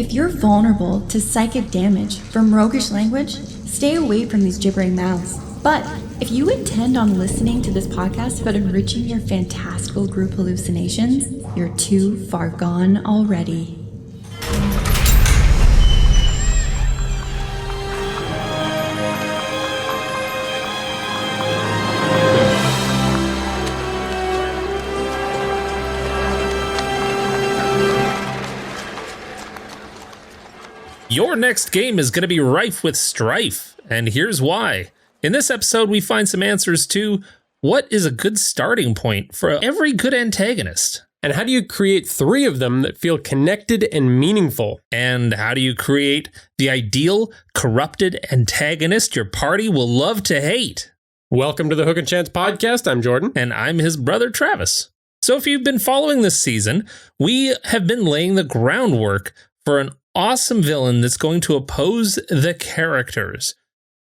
If you're vulnerable to psychic damage from roguish language, stay away from these gibbering mouths. But if you intend on listening to this podcast about enriching your fantastical group hallucinations, you're too far gone already. Your next game is going to be rife with strife, and here's why. In this episode, we find some answers to what is a good starting point for every good antagonist. And how do you create 3 of them that feel connected and meaningful? And how do you create the ideal, corrupted antagonist your party will love to hate? Welcome to the Hook and Chance podcast. I'm Jordan. And I'm his brother, Travis. So if you've been following this season, we have been laying the groundwork for an awesome villain that's going to oppose the characters.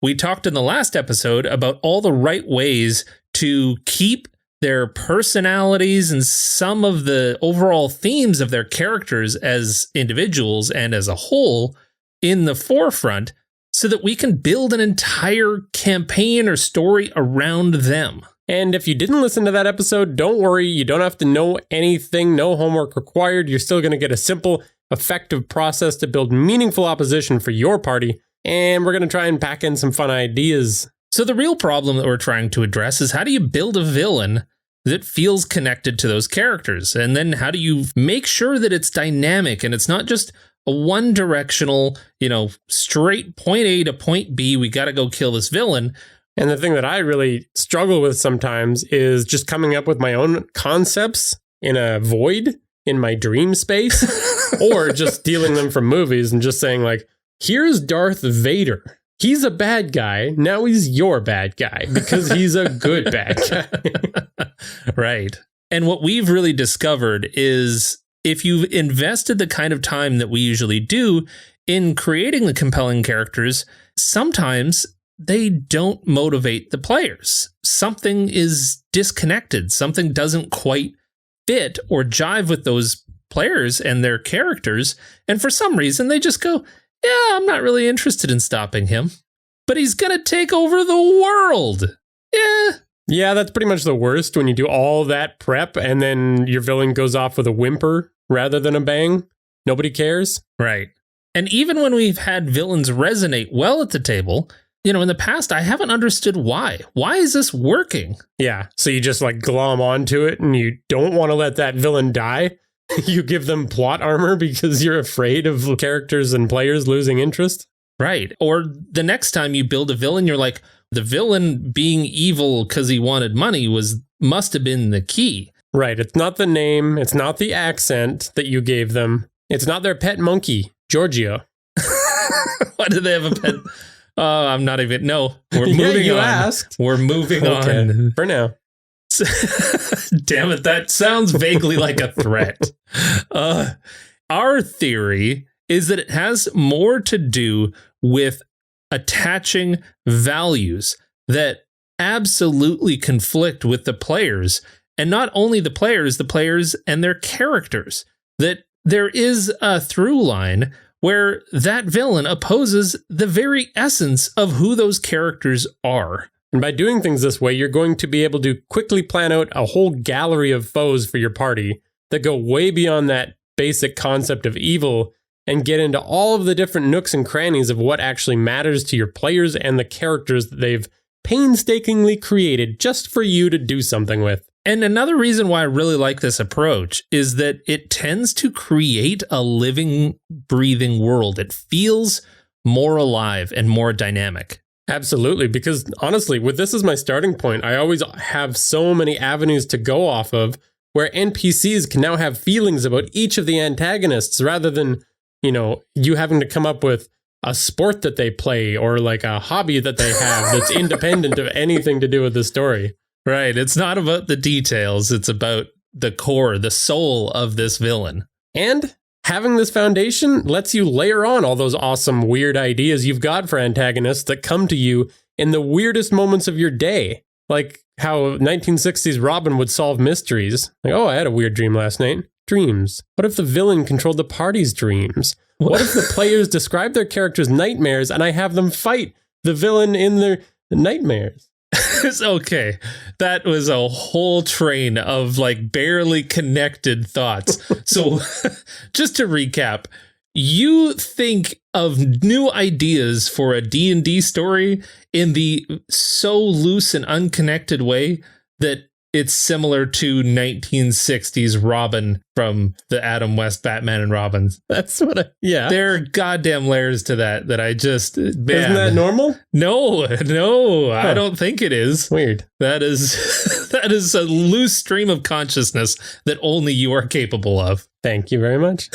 We talked in the last episode about all the right ways to keep their personalities and some of the overall themes of their characters as individuals and as a whole in the forefront so that we can build an entire campaign or story around them. And if you didn't listen to that episode, don't worry. You don't have to know anything. No homework required. You're still going to get a simple, effective process to build meaningful opposition for your party. And we're going to try and pack in some fun ideas. So the real problem that we're trying to address is how do you build a villain that feels connected to those characters? And then how do you make sure that it's dynamic and it's not just a one-directional, straight point A to point B, we got to go kill this villain. And the thing that I really struggle with sometimes is just coming up with my own concepts in a void in my dream space, or just stealing them from movies and just saying like, here's Darth Vader. He's a bad guy. Now he's your bad guy because he's a good bad guy. Right. And what we've really discovered is if you've invested the kind of time that we usually do in creating the compelling characters, sometimes they don't motivate the players. Something is disconnected. Something doesn't quite fit or jive with those players and their characters. And for some reason, they just go, yeah, I'm not really interested in stopping him. But he's going to take over the world. Yeah, that's pretty much the worst when you do all that prep and then your villain goes off with a whimper rather than a bang. Nobody cares. Right. And even when we've had villains resonate well at the table, in the past, I haven't understood why. Why is this working? Yeah, so you just like glom onto it and you don't want to let that villain die. You give them plot armor because you're afraid of characters and players losing interest. Right. Or the next time you build a villain, you're like, the villain being evil because he wanted money must have been the key. Right. It's not the name. It's not the accent that you gave them. It's not their pet monkey, Giorgio. Why do they have a pet? I'm not even. No, we're moving you on. Asked. We're moving on. For now. Damn it, that sounds vaguely like a threat. Our theory is that it has more to do with attaching values that absolutely conflict with the players. And not only the players and their characters. That there is a through line where that villain opposes the very essence of who those characters are. And by doing things this way, you're going to be able to quickly plan out a whole gallery of foes for your party that go way beyond that basic concept of evil and get into all of the different nooks and crannies of what actually matters to your players and the characters that they've painstakingly created just for you to do something with. And another reason why I really like this approach is that it tends to create a living, breathing world. It feels more alive and more dynamic. Absolutely, because honestly, with this as my starting point, I always have so many avenues to go off of where NPCs can now have feelings about each of the antagonists rather than, you having to come up with a sport that they play or like a hobby that they have that's independent of anything to do with the story. Right. It's not about the details. It's about the core, the soul of this villain. And having this foundation lets you layer on all those awesome, weird ideas you've got for antagonists that come to you in the weirdest moments of your day. Like how 1960s Robin would solve mysteries. Like, oh, I had a weird dream last night. dreams? What if the villain controlled the party's dreams? What if the players describe their characters' nightmares and I have them fight the villain in their nightmares? It's okay. That was a whole train of like barely connected thoughts. So just to recap, you think of new ideas for a D&D story in the so loose and unconnected way that it's similar to 1960s Robin from the Adam West Batman and Robins. That's what yeah. There are goddamn layers to that I just... Man. Isn't that normal? No, I don't think it is. Weird. That is a loose stream of consciousness that only you are capable of. Thank you very much.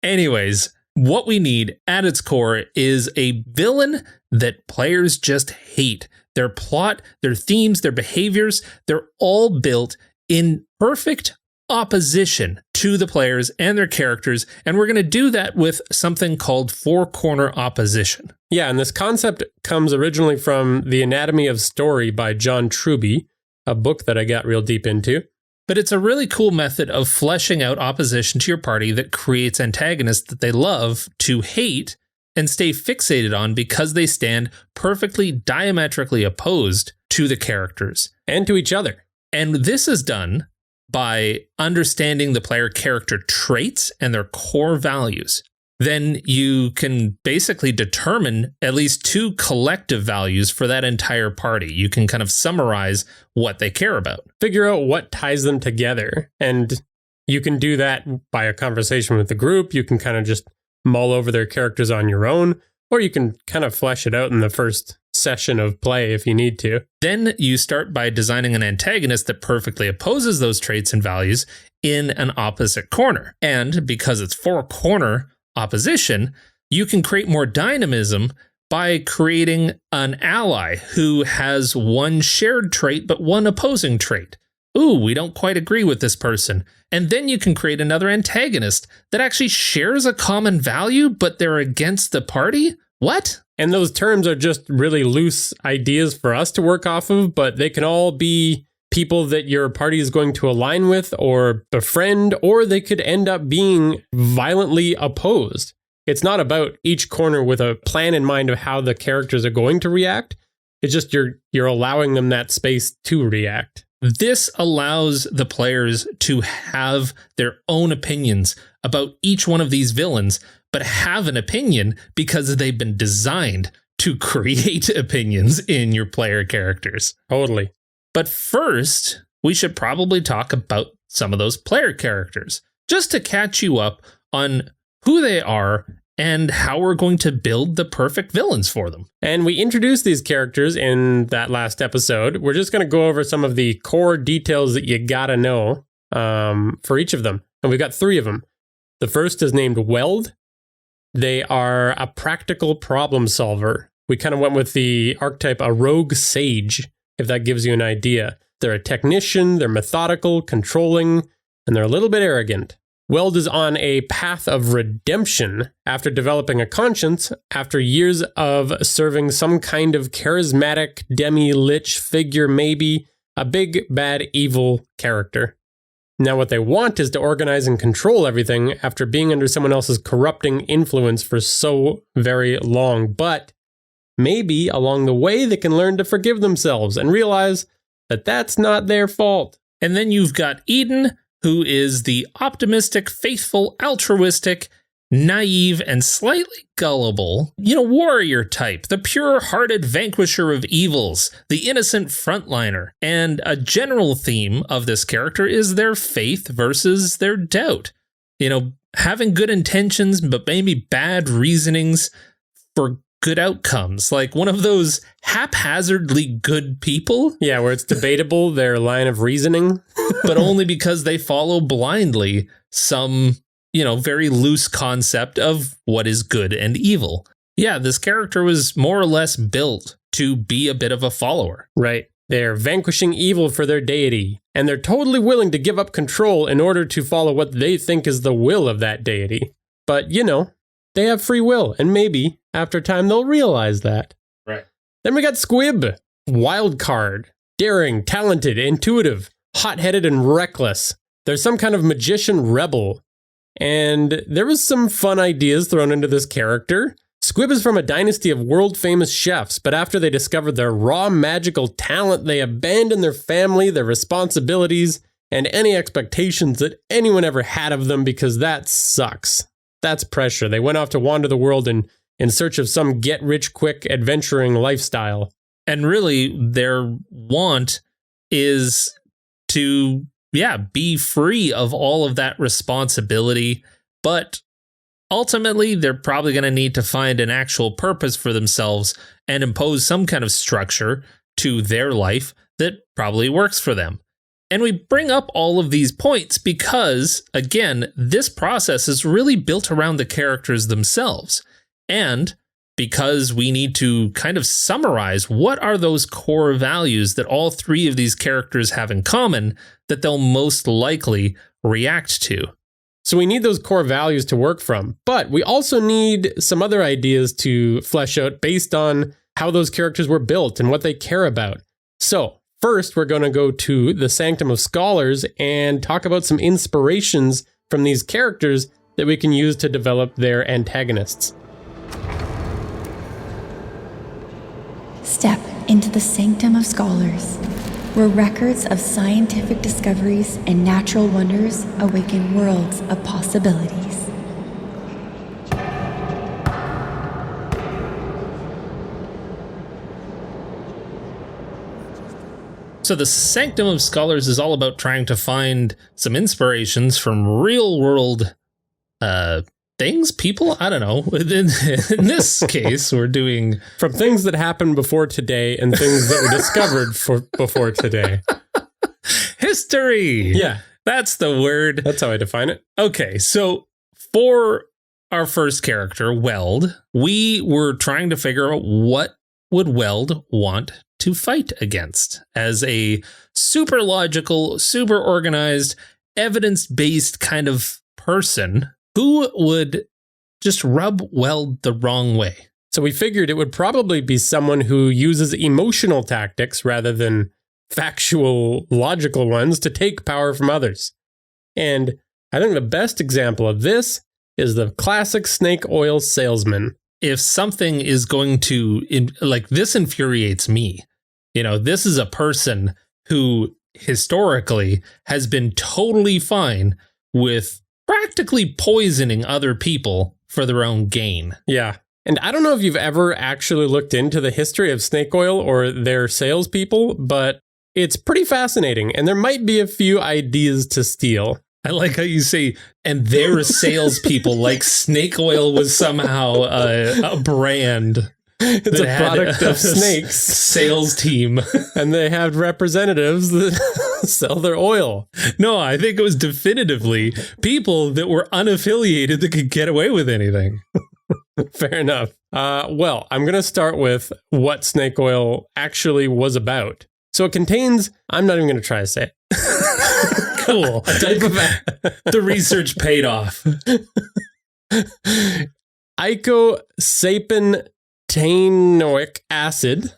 Anyways, what we need at its core is a villain that players just hate. Their plot, their themes, their behaviors, they're all built in perfect opposition to the players and their characters. And we're going to do that with something called four-corner opposition. Yeah, and this concept comes originally from The Anatomy of Story by John Truby, a book that I got real deep into. But it's a really cool method of fleshing out opposition to your party that creates antagonists that they love to hate and stay fixated on because they stand perfectly diametrically opposed to the characters. And to each other. And this is done by understanding the player character traits and their core values. Then you can basically determine at least two collective values for that entire party. You can kind of summarize what they care about. Figure out what ties them together. And you can do that by a conversation with the group. You can kind of just mull over their characters on your own, or you can kind of flesh it out in the first session of play if you need to. Then you start by designing an antagonist that perfectly opposes those traits and values in an opposite corner. And because it's four-corner opposition, you can create more dynamism by creating an ally who has one shared trait but one opposing trait. Ooh, we don't quite agree with this person. And then you can create another antagonist that actually shares a common value, but they're against the party? What? And those terms are just really loose ideas for us to work off of, but they can all be people that your party is going to align with or befriend, or they could end up being violently opposed. It's not about each corner with a plan in mind of how the characters are going to react. It's just you're allowing them that space to react. This allows the players to have their own opinions about each one of these villains, but have an opinion because they've been designed to create opinions in your player characters. Totally. But first, we should probably talk about some of those player characters, just to catch you up on who they are and how we're going to build the perfect villains for them. And we introduced these characters in that last episode. We're just going to go over some of the core details that you gotta know for each of them. And we've got 3 of them. The first is named Weld. They are a practical problem solver. We kind of went with the archetype, a rogue sage, if that gives you an idea. They're a technician, they're methodical, controlling, and they're a little bit arrogant. Weld is on a path of redemption after developing a conscience after years of serving some kind of charismatic demi-lich figure, maybe a big, bad, evil character. Now what they want is to organize and control everything after being under someone else's corrupting influence for so very long. But maybe along the way they can learn to forgive themselves and realize that that's not their fault. And then you've got Eden, who is the optimistic, faithful, altruistic, naive, and slightly gullible, warrior type, the pure-hearted vanquisher of evils, the innocent frontliner. And a general theme of this character is their faith versus their doubt. Having good intentions, but maybe bad reasonings for good outcomes, like one of those haphazardly good people. Yeah, where it's debatable, their line of reasoning. But only because they follow blindly some, very loose concept of what is good and evil. Yeah, this character was more or less built to be a bit of a follower. Right. They're vanquishing evil for their deity, and they're totally willing to give up control in order to follow what they think is the will of that deity. But, they have free will, and maybe after time they'll realize that. Right. Then we got Squib, wild card, daring, talented, intuitive, hot-headed, and reckless. There's some kind of magician rebel. And there was some fun ideas thrown into this character. Squib is from a dynasty of world-famous chefs, but after they discovered their raw magical talent, they abandoned their family, their responsibilities, and any expectations that anyone ever had of them because that sucks. That's pressure. They went off to wander the world in search of some get-rich-quick adventuring lifestyle. And really, their want is to, be free of all of that responsibility, but ultimately, they're probably going to need to find an actual purpose for themselves and impose some kind of structure to their life that probably works for them. And we bring up all of these points because, again, this process is really built around the characters themselves. And because we need to kind of summarize what are those core values that all three of these characters have in common that they'll most likely react to. So we need those core values to work from, but we also need some other ideas to flesh out based on how those characters were built and what they care about. So first, we're going to go to the Sanctum of Scholars and talk about some inspirations from these characters that we can use to develop their antagonists. Step into the Sanctum of Scholars, where records of scientific discoveries and natural wonders awaken worlds of possibilities. So the Sanctum of Scholars is all about trying to find some inspirations from real world things, people, I don't know. In this case, we're doing from things that happened before today and things that were discovered before today. History. Yeah. That's the word. That's how I define it. Okay, so for our first character, Weld, we were trying to figure out what would Weld want to fight against as a super logical, super organized, evidence-based kind of person. Who would just rub Weld the wrong way? So we figured it would probably be someone who uses emotional tactics rather than factual, logical ones to take power from others. And I think the best example of this is the classic snake oil salesman. If something is going to, this infuriates me. This is a person who historically has been totally fine with practically poisoning other people for their own gain. Yeah. And I don't know if you've ever actually looked into the history of snake oil or their salespeople, but it's pretty fascinating. And there might be a few ideas to steal. I like how you say, and their salespeople, like snake oil was somehow a brand. It's a product of snakes. Sales team. And they have representatives that sell their oil. No, I think it was definitively people that were unaffiliated that could get away with anything. Fair enough. Well, I'm going to start with what snake oil actually was about. So it contains, I'm not even going to try to say it. Cool. The research paid off. Icosapentaenoic acid,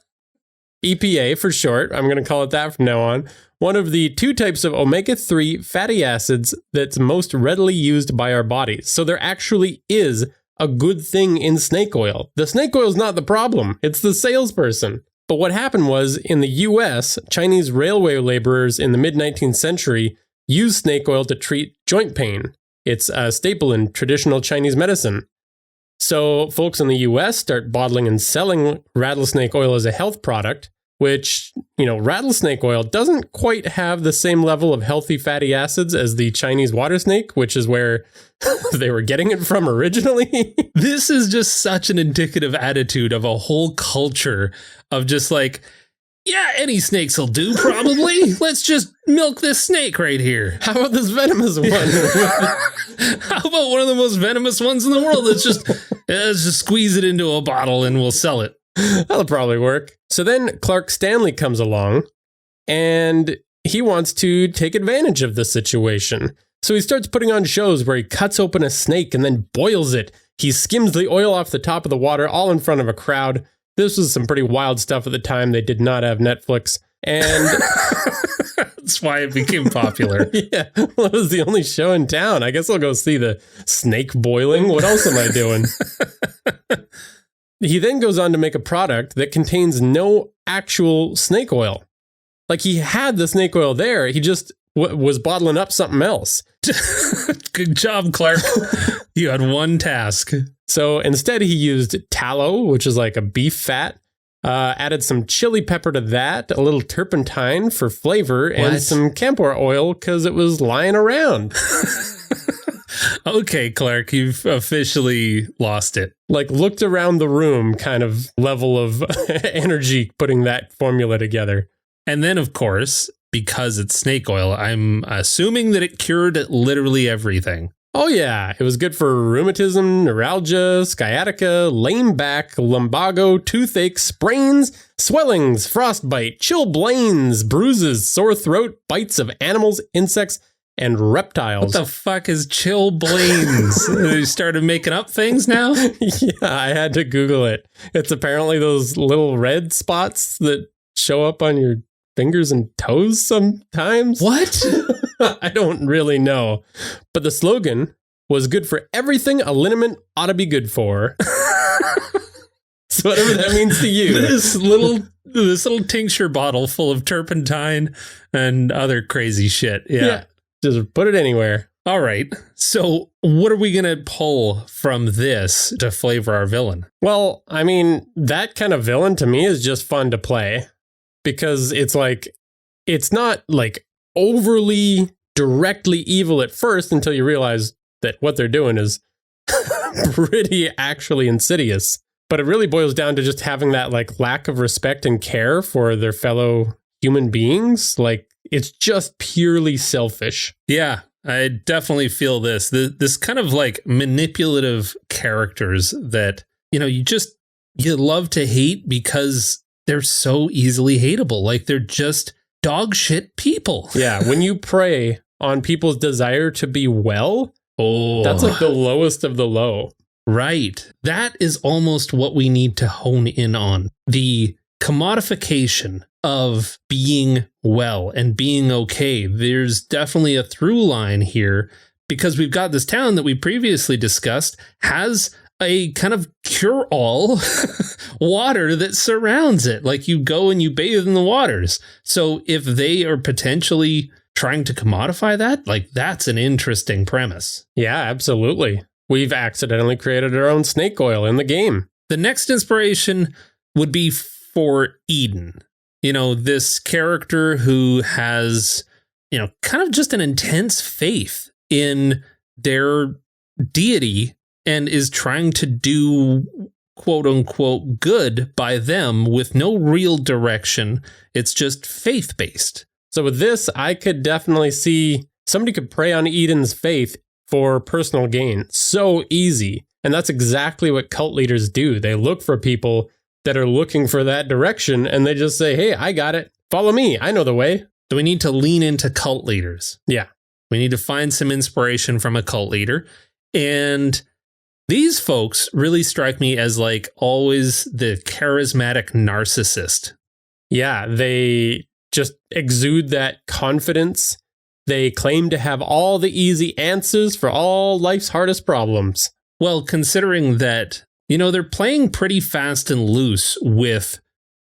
EPA for short. I'm going to call it that from now on. One of the two types of omega-3 fatty acids that's most readily used by our bodies. So there actually is a good thing in snake oil. The snake oil is not the problem. It's the salesperson. But what happened was, in the US, Chinese railway laborers in the mid-19th century used snake oil to treat joint pain. It's a staple in traditional Chinese medicine. So folks in the US start bottling and selling rattlesnake oil as a health product, which, rattlesnake oil doesn't quite have the same level of healthy fatty acids as the Chinese water snake, which is where they were getting it from originally. This is just such an indicative attitude of a whole culture of just like, yeah, any snakes will do, probably. Let's just milk this snake right here. How about this venomous one? How about one of the most venomous ones in the world? Let's just squeeze it into a bottle and we'll sell it. That'll probably work. So then Clark Stanley comes along and he wants to take advantage of the situation. So he starts putting on shows where he cuts open a snake and then boils it. He skims the oil off the top of the water all in front of a crowd. This was some pretty wild stuff at the time. They did not have Netflix. And That's why it became popular. Yeah, well, it was the only show in town. I guess I'll go see the snake boiling. What else am I doing? He then goes on to make a product that contains no actual snake oil. Like, he had the snake oil there. He just was bottling up something else. Good job, Clark. You had one task. So instead, he used tallow, which is like a beef fat, added some chili pepper to that, a little turpentine for flavor, and some camphor oil because it was lying around. Okay, Clark, you've officially lost it. Like, looked around the room kind of level of energy putting that formula together. And then, of course, because it's snake oil, I'm assuming that it cured literally everything. Oh, yeah. It was good for rheumatism, neuralgia, sciatica, lame back, lumbago, toothache, sprains, swellings, frostbite, chilblains, bruises, sore throat, bites of animals, insects, and reptiles. What the fuck is chilblains? You started making up things now? Yeah, I had to Google it. It's apparently those little red spots that show up on your fingers and toes sometimes. What? I don't really know. But the slogan was good for everything a liniment ought to be good for. So whatever that means to you. This little tincture bottle full of turpentine and other crazy shit. Yeah. Just put it anywhere. All right. So what are we going to pull from this to flavor our villain? Well, I mean, that kind of villain to me is just fun to play because it's like, it's not like overly directly evil at first until you realize that what they're doing is pretty actually insidious. But it really boils down to just having that like lack of respect and care for their fellow human beings. Like, it's just purely selfish. Yeah, I definitely feel this. This kind of like manipulative characters that, you love to hate because they're so easily hateable. Like, they're just dog shit people. Yeah, when you prey on people's desire to be well, that's like the lowest of the low. Right. That is almost what we need to hone in on. The commodification of being well and being okay. There's definitely a through line here because we've got this town that we previously discussed has a kind of cure-all water that surrounds it. Like, you go and you bathe in the waters. So if they are potentially trying to commodify that, like, that's an interesting premise. Yeah, absolutely. We've accidentally created our own snake oil in the game. The next inspiration would be for Eden. This character who has, kind of just an intense faith in their deity and is trying to do quote unquote good by them with no real direction. It's just faith-based. So with this, I could definitely see somebody could prey on Eden's faith for personal gain. So easy. And that's exactly what cult leaders do. They look for people that are looking for that direction and they just say, hey, I got it. Follow me. I know the way. So we need to lean into cult leaders. Yeah. We need to find some inspiration from a cult leader. And these folks really strike me as like always the charismatic narcissist. Yeah, they just exude that confidence. They claim to have all the easy answers for all life's hardest problems. Well, considering that, they're playing pretty fast and loose with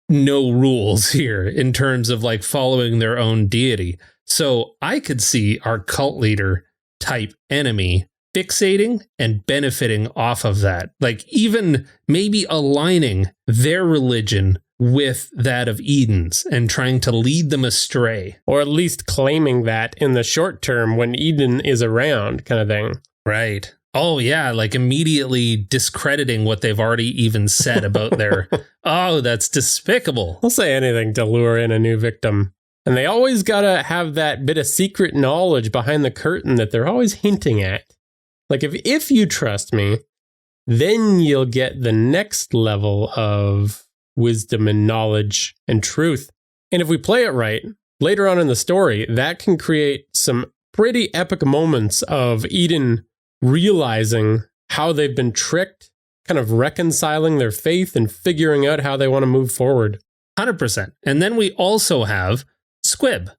no rules here in terms of like following their own deity. So I could see our cult leader type enemy fixating and benefiting off of that. Like, even maybe aligning their religion with that of Eden's and trying to lead them astray. Or at least claiming that in the short term when Eden is around, kind of thing. Right. Oh, yeah, like immediately discrediting what they've already even said about their, oh, that's despicable. They'll say anything to lure in a new victim. And they always got to have that bit of secret knowledge behind the curtain that they're always hinting at. Like, if you trust me, then you'll get the next level of wisdom and knowledge and truth. And if we play it right, later on in the story, that can create some pretty epic moments of Eden realizing how they've been tricked, kind of reconciling their faith and figuring out how they want to move forward. 100%. And then we also have Squib.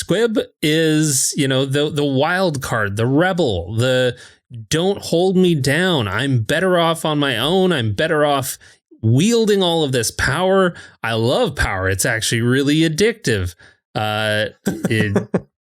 Squib is, the wild card, the rebel, the don't hold me down. I'm better off on my own. I'm better off wielding all of this power. I love power. It's actually really addictive. I'm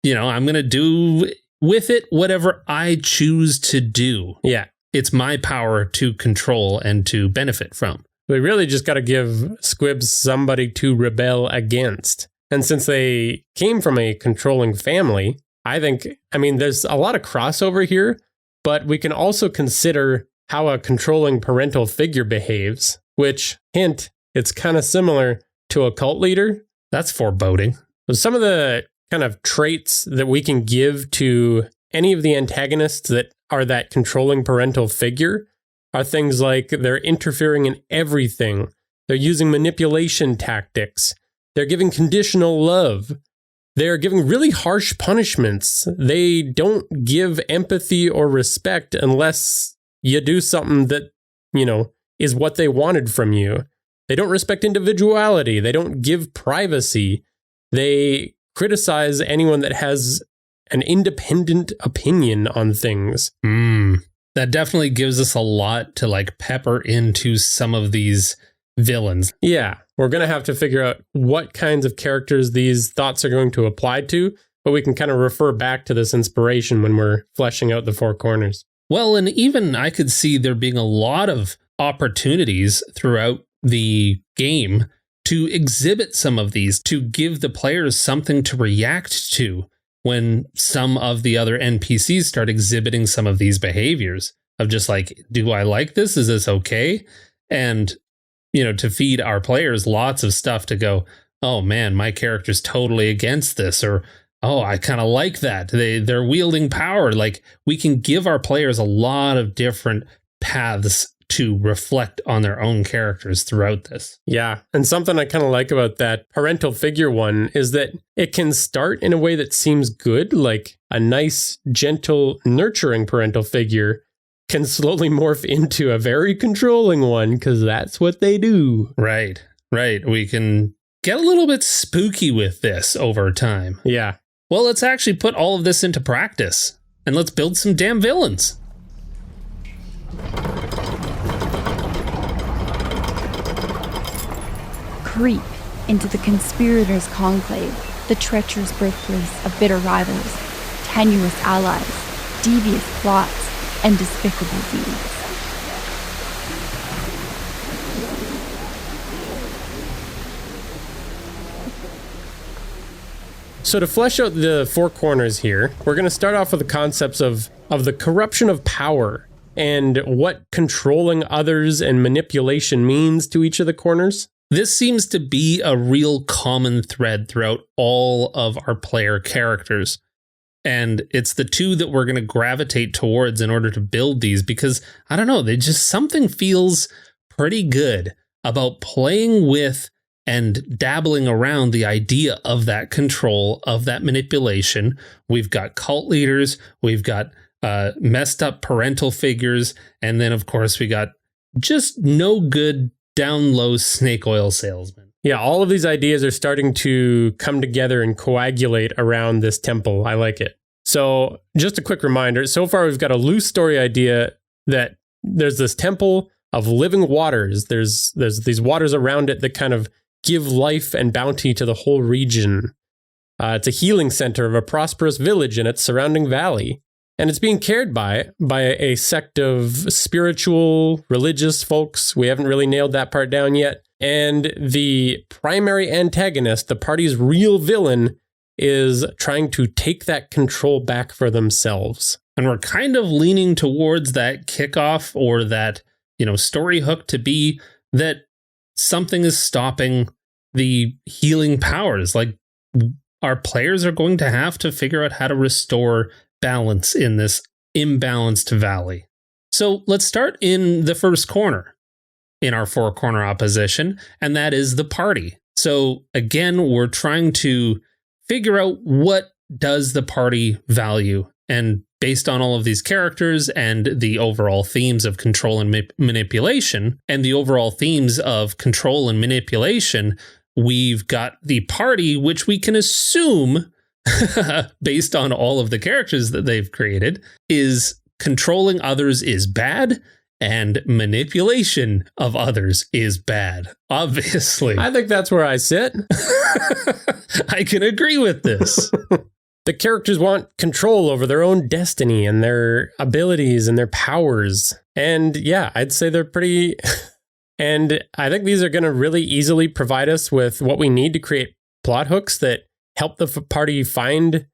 going to do with it whatever I choose to do. Yeah. It's my power to control and to benefit from. We really just got to give Squibs somebody to rebel against. And since they came from a controlling family, there's a lot of crossover here, but we can also consider how a controlling parental figure behaves, which, hint, it's kind of similar to a cult leader. That's foreboding. Some of the kind of traits that we can give to any of the antagonists that are that controlling parental figure are things like they're interfering in everything. They're using manipulation tactics. They're giving conditional love. They're giving really harsh punishments. They don't give empathy or respect unless you do something that, is what they wanted from you. They don't respect individuality. They don't give privacy. They criticize anyone that has an independent opinion on things. That definitely gives us a lot to pepper into some of these villains. Yeah, we're going to have to figure out what kinds of characters these thoughts are going to apply to, but we can kind of refer back to this inspiration when we're fleshing out the four corners. Well, and even I could see there being a lot of opportunities throughout the game to exhibit some of these, to give the players something to react to when some of the other NPCs start exhibiting some of these behaviors of just do I like this? Is this okay? And, to feed our players lots of stuff to go, oh man, my character's totally against this, or, oh, I kind of like that. They're wielding power. We can give our players a lot of different paths to reflect on their own characters throughout this. Yeah. And something I kind of like about that parental figure one is that it can start in a way that seems good, like a nice, gentle, nurturing parental figure can slowly morph into a very controlling one because that's what they do. Right. We can get a little bit spooky with this over time. Yeah. Well, let's actually put all of this into practice and let's build some damn villains. Creep into the conspirators' conclave, the treacherous birthplace of bitter rivals, tenuous allies, devious plots, and despicable deeds. So to flesh out the four corners here, we're going to start off with the concepts of the corruption of power and what controlling others and manipulation means to each of the corners. This seems to be a real common thread throughout all of our player characters. And it's the two that we're going to gravitate towards in order to build these because, I don't know, something feels pretty good about playing with and dabbling around the idea of that control, of that manipulation. We've got cult leaders, we've got messed up parental figures, and then, of course, we got just no good down low snake oil salesman. Yeah, all of these ideas are starting to come together and coagulate around this temple. I like it. So just a quick reminder, so far we've got a loose story idea that there's this temple of living waters. There's these waters around it that kind of give life and bounty to the whole region. It's a healing center of a prosperous village and its surrounding valley. And it's being cared by a sect of spiritual, religious folks. We haven't really nailed that part down yet. And the primary antagonist, the party's real villain, is trying to take that control back for themselves. And we're kind of leaning towards that kickoff or that, story hook to be that something is stopping the healing powers. Our players are going to have to figure out how to restore balance in this imbalanced valley. So let's start in the first corner in our four corner opposition, and that is the party. So again, we're trying to figure out what does the party value, and based on all of these characters and the overall themes of control and manipulation, and the overall themes of control and manipulation, we've got the party, which we can assume based on all of the characters that they've created, is controlling others is bad and manipulation of others is bad. Obviously. I think that's where I sit. I can agree with this. The characters want control over their own destiny and their abilities and their powers. And yeah, I'd say they're pretty... And I think these are going to really easily provide us with what we need to create plot hooks that help the party find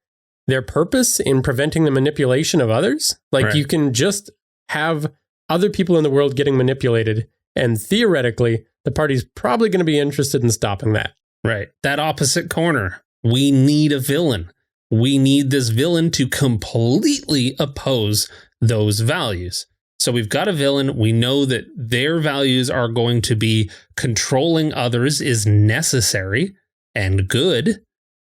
their purpose in preventing the manipulation of others. Like Right. You can just have other people in the world getting manipulated, and theoretically, the party's probably going to be interested in stopping that. Right. That opposite corner. We need a villain. We need this villain to completely oppose those values. So we've got a villain. We know that their values are going to be controlling others is necessary and good.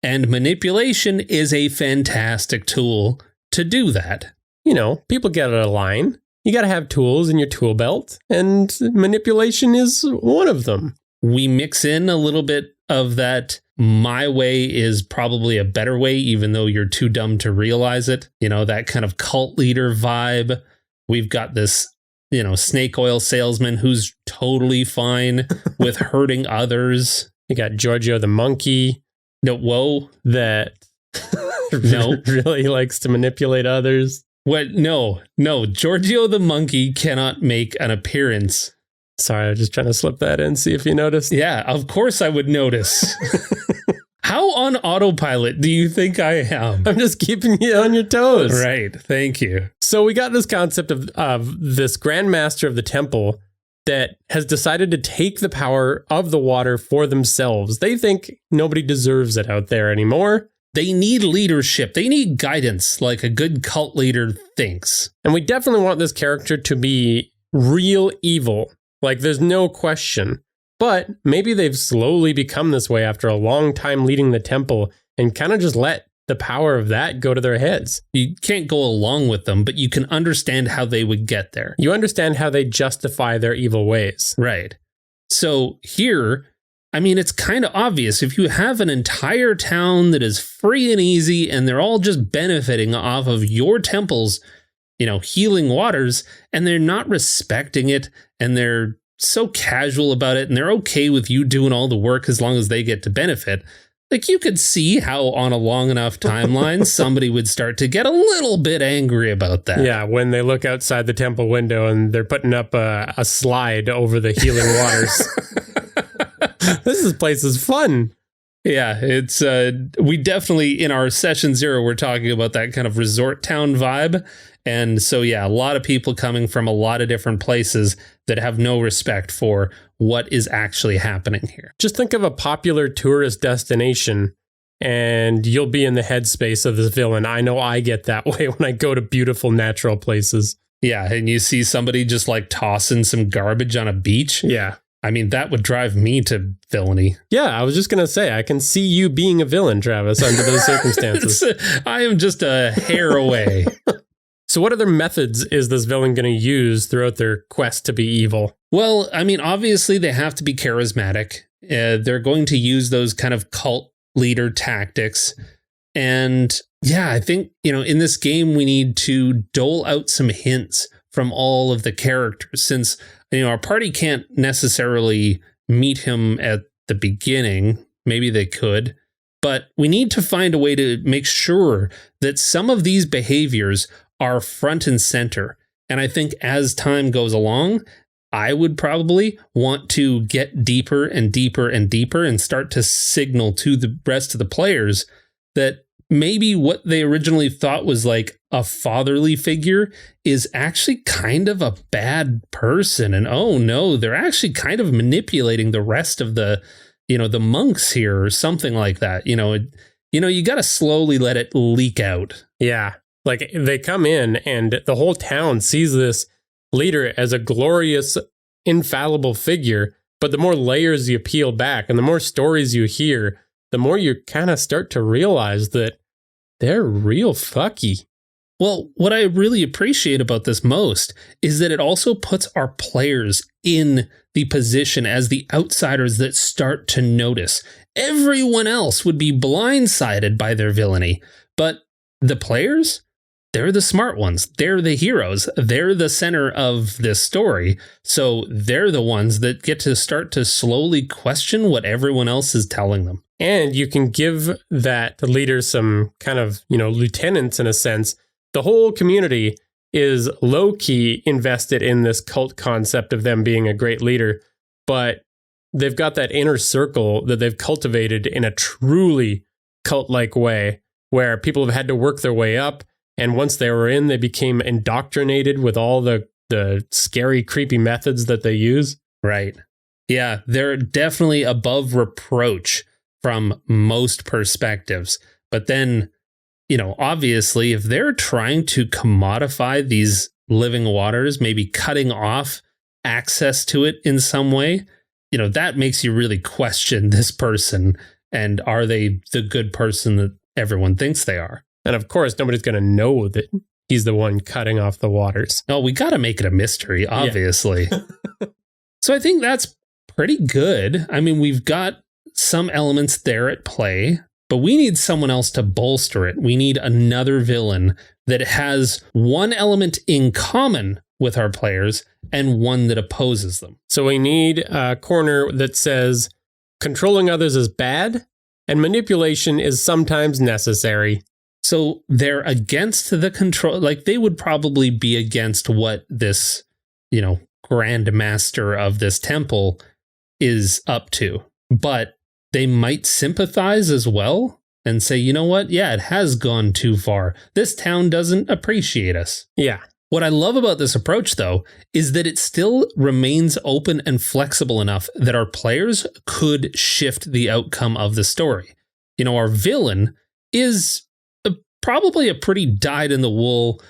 And manipulation is a fantastic tool to do that. You know, people get out of line. You got to have tools in your tool belt, and manipulation is one of them. We mix in a little bit of that. My way is probably a better way, even though you're too dumb to realize it. You know, that kind of cult leader vibe. We've got this, snake oil salesman who's totally fine with hurting others. You got Giorgio the monkey. No, whoa. That No. really likes to manipulate others. What? No. Giorgio the monkey cannot make an appearance. Sorry, I was just trying to slip that in, see if you noticed. Yeah, of course I would notice. How on autopilot do you think I am? I'm just keeping you on your toes. Right. Thank you. So we got this concept of this Grand Master of the Temple that has decided to take the power of the water for themselves. They think nobody deserves it out there anymore. They need leadership. They need guidance, like a good cult leader thinks. And we definitely want this character to be real evil. Like, there's no question. But maybe they've slowly become this way after a long time leading the temple and kind of just let the power of that go to their heads. You can't go along with them, but you can understand how they would get there. You understand how they justify their evil ways. Right. So here, I mean, it's kind of obvious. If you have an entire town that is free and easy and they're all just benefiting off of your temple's, healing waters, and they're not respecting it, and they're so casual about it, and they're okay with you doing all the work as long as they get to benefit. Like, you could see how on a long enough timeline, somebody would start to get a little bit angry about that. Yeah, when they look outside the temple window and they're putting up a slide over the healing waters. This place is fun. Yeah, it's we definitely, in our session 0, we're talking about that kind of resort town vibe. And so, yeah, a lot of people coming from a lot of different places that have no respect for what is actually happening here. Just think of a popular tourist destination and you'll be in the headspace of this villain. I know I get that way when I go to beautiful natural places. Yeah, and you see somebody just like tossing some garbage on a beach. Yeah. I mean, that would drive me to villainy. Yeah, I was just going to say, I can see you being a villain, Travis, under those circumstances. I am just a hair away. So what other methods is this villain going to use throughout their quest to be evil? Well, I mean, obviously they have to be charismatic. They're going to use those kind of cult leader tactics. And yeah, I think, in this game, we need to dole out some hints from all of the characters, since, our party can't necessarily meet him at the beginning. Maybe they could, but we need to find a way to make sure that some of these behaviors are front and center. And I think as time goes along, I would probably want to get deeper and deeper and deeper and start to signal to the rest of the players that maybe what they originally thought was like a fatherly figure is actually kind of a bad person. And oh no, they're actually kind of manipulating the rest of the, the monks here or something like that. You got to slowly let it leak out. Yeah. Like, they come in and the whole town sees this leader as a glorious, infallible figure. But the more layers you peel back and the more stories you hear, the more you kind of start to realize that they're real fucky. Well, what I really appreciate about this most is that it also puts our players in the position as the outsiders that start to notice. Everyone else would be blindsided by their villainy, but the players, they're the smart ones. They're the heroes. They're the center of this story. So they're the ones that get to start to slowly question what everyone else is telling them. And you can give that leader some kind of, lieutenants in a sense. The whole community is low-key invested in this cult concept of them being a great leader, but they've got that inner circle that they've cultivated in a truly cult-like way where people have had to work their way up. And once they were in, they became indoctrinated with all the scary, creepy methods that they use. Right. Yeah, they're definitely above reproach from most perspectives. But then, obviously, if they're trying to commodify these living waters, maybe cutting off access to it in some way, that makes you really question this person. And are they the good person that everyone thinks they are? And of course, nobody's going to know that he's the one cutting off the waters. Oh, we got to make it a mystery, obviously. Yeah. So I think that's pretty good. I mean, we've got some elements there at play, but we need someone else to bolster it. We need another villain that has one element in common with our players and one that opposes them. So we need a corner that says controlling others is bad and manipulation is sometimes necessary. So they're against the control, like they would probably be against what this, Grand Master of this temple is up to. But they might sympathize as well and say, you know what? Yeah, it has gone too far. This town doesn't appreciate us. Yeah. What I love about this approach, though, is that it still remains open and flexible enough that our players could shift the outcome of the story. Our villain is probably a pretty dyed-in-the-wool,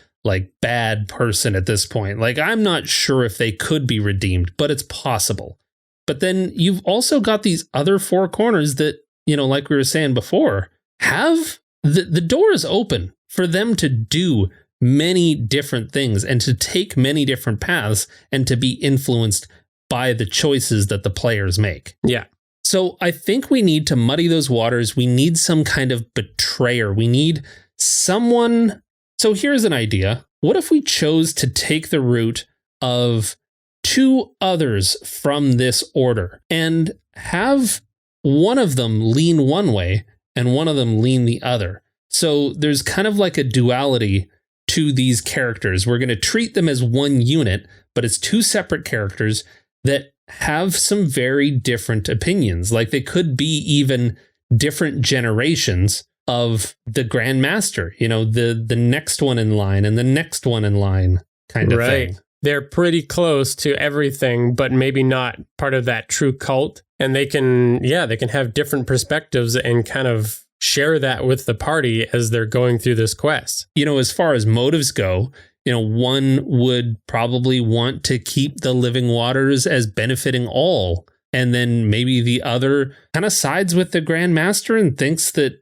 bad person at this point. I'm not sure if they could be redeemed, but it's possible. But then you've also got these other four corners that, like we were saying before, have the door is open for them to do many different things and to take many different paths and to be influenced by the choices that the players make. Yeah. So I think we need to muddy those waters. We need some kind of betrayer. We need someone. So here's an idea. What if we chose to take the route of two others from this order and have one of them lean one way and one of them lean the other? So there's kind of like a duality to these characters. We're going to treat them as one unit, but it's two separate characters that have some very different opinions. They could be even different generations of the Grand Master, the next one in line and the next one in line kind of thing. They're pretty close to everything, but maybe not part of that true cult. And they can have different perspectives and kind of share that with the party as they're going through this quest. As far as motives go, one would probably want to keep the living waters as benefiting all. And then maybe the other kind of sides with the Grand Master and thinks that,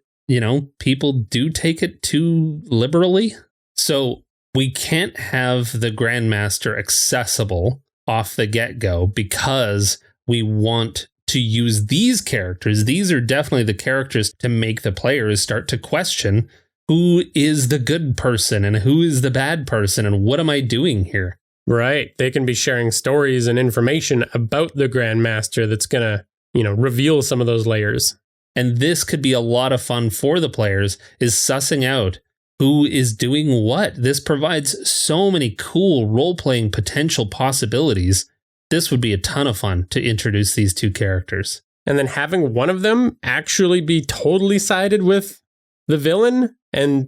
people do take it too liberally. So we can't have the Grand Master accessible off the get-go because we want to use these characters. These are definitely the characters to make the players start to question who is the good person and who is the bad person and what am I doing here? Right. They can be sharing stories and information about the Grand Master that's going to, reveal some of those layers. And this could be a lot of fun for the players, is sussing out who is doing what. This provides so many cool role-playing potential possibilities. This would be a ton of fun to introduce these two characters. And then having one of them actually be totally sided with the villain and,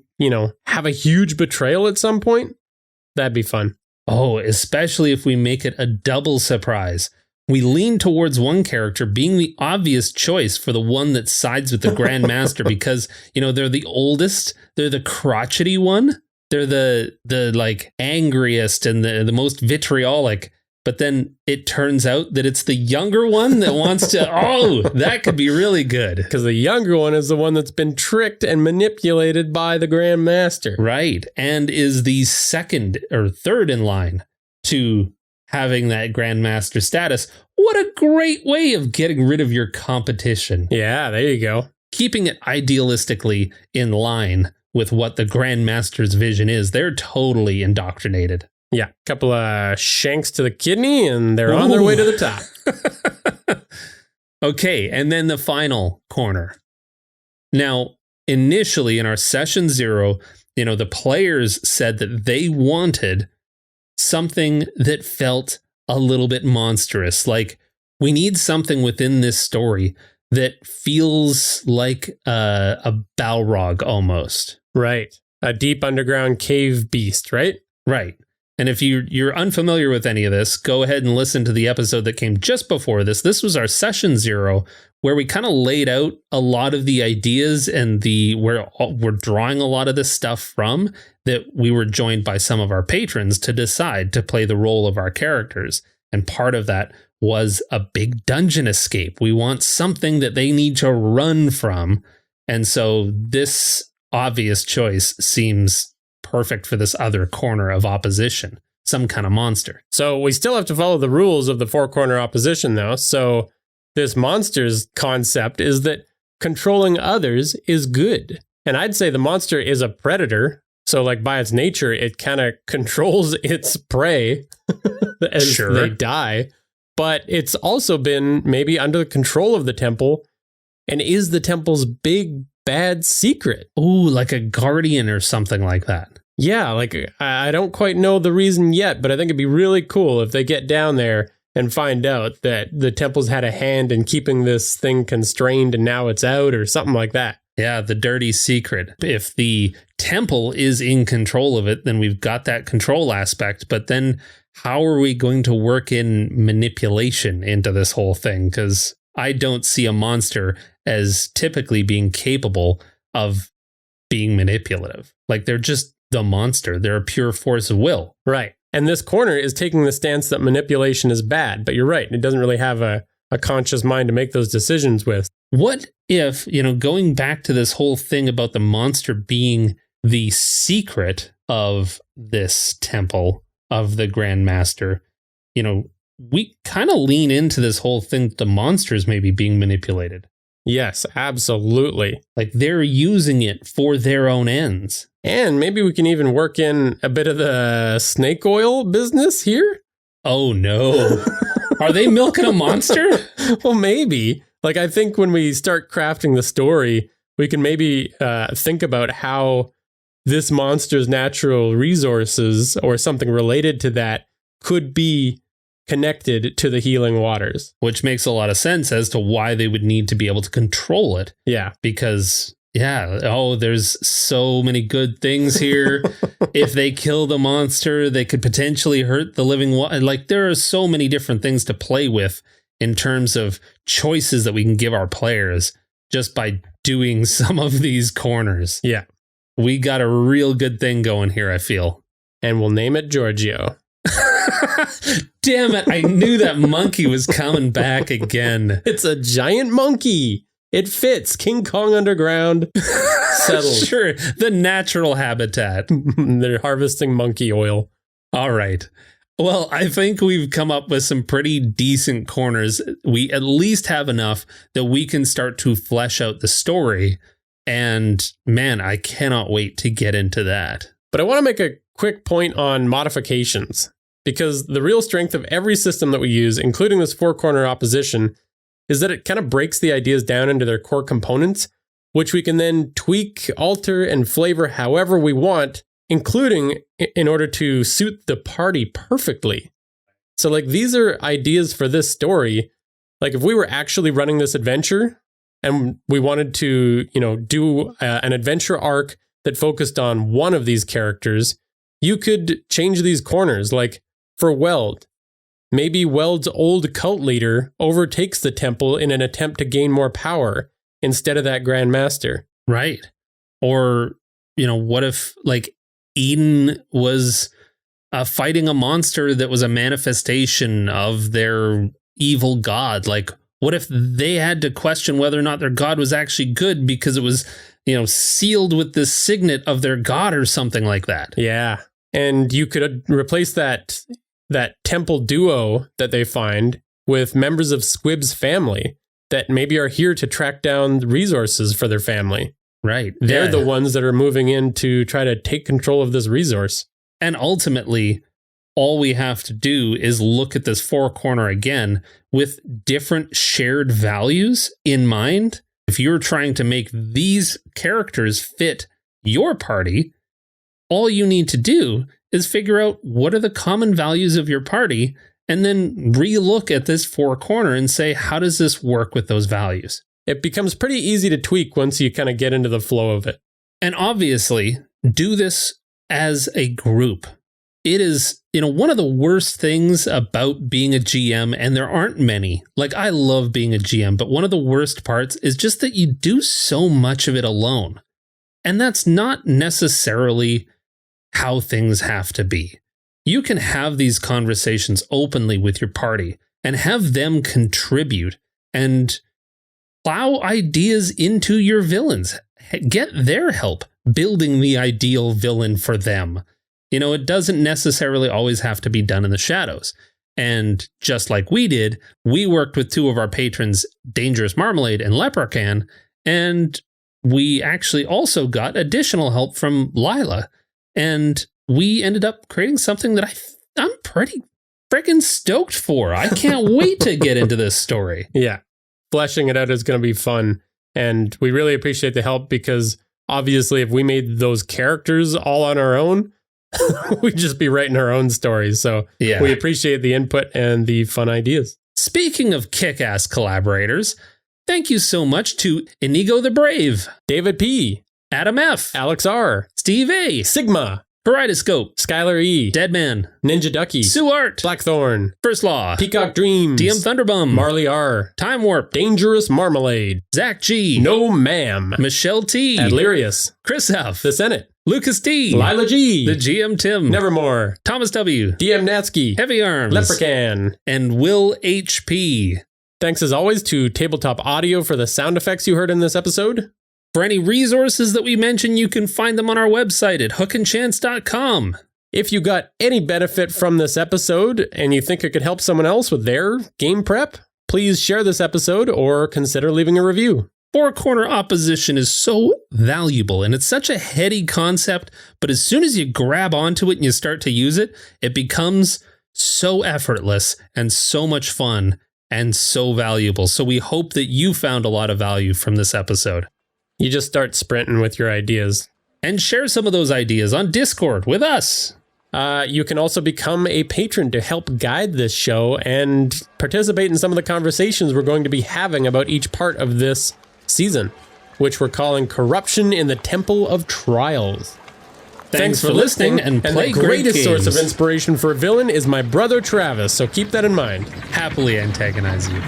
have a huge betrayal at some point. That'd be fun. Oh, especially if we make it a double surprise. We lean towards one character being the obvious choice for the one that sides with the Grand Master because, they're the oldest, they're the crotchety one, they're the angriest and the most vitriolic. But then it turns out that it's the younger one that wants to, that could be really good. Because the younger one is the one that's been tricked and manipulated by the Grand Master. Right. And is the second or third in line to having that Grand Master status. What a great way of getting rid of your competition. Yeah, there you go. Keeping it idealistically in line with what the Grand Master's vision is. They're totally indoctrinated. Yeah, a couple of shanks to the kidney and they're on their way to the top. Okay, and then the final corner. Now, initially in our session 0, the players said that they wanted something that felt a little bit monstrous. Like, we need something within this story that feels like a Balrog almost. Right. A deep underground cave beast, right? Right. And if you're unfamiliar with any of this, go ahead and listen to the episode that came just before this. This was our session 0, where we kind of laid out a lot of the ideas and where we're drawing a lot of this stuff from, that we were joined by some of our patrons to decide to play the role of our characters. And part of that was a big dungeon escape. We want something that they need to run from. And so this obvious choice seems perfect for this other corner of opposition, some kind of monster. So we still have to follow the rules of the 4-corner opposition, though. So this monster's concept is that controlling others is good. And I'd say the monster is a predator. So like by its nature, it kind of controls its prey as they die. But it's also been maybe under the control of the temple and is the temple's big bad secret. Ooh, like a guardian or something like that. Yeah, like I don't quite know the reason yet, but I think it'd be really cool if they get down there and find out that the temple's had a hand in keeping this thing constrained and now it's out or something like that. Yeah, the dirty secret. If the temple is in control of it, then we've got that control aspect. But then how are we going to work in manipulation into this whole thing? Because I don't see a monster as typically being capable of being manipulative. Like, they're just the monster. They're a pure force of will. Right. And this corner is taking the stance that manipulation is bad. But you're right. It doesn't really have a conscious mind to make those decisions with. What if, going back to this whole thing about the monster being the secret of this temple of the Grand Master, we kind of lean into this whole thing that the monsters may be being manipulated. Yes, absolutely. Like, they're using it for their own ends. And maybe we can even work in a bit of the snake oil business here. Oh, no. Are they milking a monster? Well, maybe. Like, I think when we start crafting the story, we can maybe think about how this monster's natural resources or something related to that could be connected to the healing waters. Which makes a lot of sense as to why they would need to be able to control it. Yeah. Because, there's so many good things here. If they kill the monster, they could potentially hurt the living water. Like, there are so many different things to play with in terms of choices that we can give our players just by doing some of these corners. Yeah. We got a real good thing going here, I feel. And we'll name it Giorgio. Damn it, I knew that monkey was coming back again. It's a giant monkey. It fits. King Kong underground. Settled. Sure, the natural habitat. They're harvesting monkey oil. All right. Well, I think we've come up with some pretty decent corners. We at least have enough that we can start to flesh out the story. And man, I cannot wait to get into that. But I want to make a quick point on modifications, because the real strength of every system that we use, including this 4-corner opposition, is that it kind of breaks the ideas down into their core components, which we can then tweak, alter, and flavor however we want, including in order to suit the party perfectly. So like, these are ideas for this story. Like, if we were actually running this adventure and we wanted to, do an adventure arc that focused on one of these characters, you could change these corners. Like, for Weld, maybe Weld's old cult leader overtakes the temple in an attempt to gain more power instead of that Grand Master. Right. Or, what if, like, Eden was fighting a monster that was a manifestation of their evil god. Like, what if they had to question whether or not their god was actually good because it was, sealed with the signet of their god or something like that? Yeah. And you could replace that temple duo that they find with members of Squib's family that maybe are here to track down resources for their family. Right. They're the ones that are moving in to try to take control of this resource. And ultimately, all we have to do is look at this four corner again with different shared values in mind. If you're trying to make these characters fit your party, all you need to do is figure out what are the common values of your party and then re-look at this four corner and say, how does this work with those values? It becomes pretty easy to tweak once you kind of get into the flow of it. And obviously, do this as a group. It is, one of the worst things about being a GM, and there aren't many. Like, I love being a GM, but one of the worst parts is just that you do so much of it alone. And that's not necessarily how things have to be. You can have these conversations openly with your party and have them contribute and plow ideas into your villains. Get their help building the ideal villain for them. It doesn't necessarily always have to be done in the shadows. And just like we did, we worked with two of our patrons, Dangerous Marmalade and Leprechaun, and we actually also got additional help from Lila. And we ended up creating something that I'm pretty freaking stoked for. I can't wait to get into this story. Yeah. Fleshing it out is going to be fun. And we really appreciate the help because obviously if we made those characters all on our own, we'd just be writing our own stories. So we appreciate the input and the fun ideas. Speaking of kick-ass collaborators, thank you so much to Inigo the Brave, David P., Adam F., Alex R., Steve A., Sigma, Kaleidoscope, Skylar E., Deadman, Ninja Ducky, Sue Art, Blackthorn, First Law, Peacock Dreams, DM Thunderbum, Marley R., Time Warp, Dangerous Marmalade, Zach G., No Ma'am, Michelle T., Adlerius, Chris F., The Senate, Lucas D., Lila G., The GM Tim, Nevermore, Thomas W., DM Natsky, Heavy Arms, Leprechaun, and Will HP. Thanks as always to Tabletop Audio for the sound effects you heard in this episode. For any resources that we mention, you can find them on our website at hookandchance.com. If you got any benefit from this episode and you think it could help someone else with their game prep, please share this episode or consider leaving a review. Four corner opposition is so valuable and it's such a heady concept, but as soon as you grab onto it and you start to use it, it becomes so effortless and so much fun and so valuable. So we hope that you found a lot of value from this episode. You just start sprinting with your ideas. And share some of those ideas on Discord with us. You can also become a patron to help guide this show and participate in some of the conversations we're going to be having about each part of this season, which we're calling Corruption in the Temple of Trials. Thanks for listening and play the greatest great source of games. inspiration for a villain is my brother Travis, so keep that in mind. Happily antagonize you.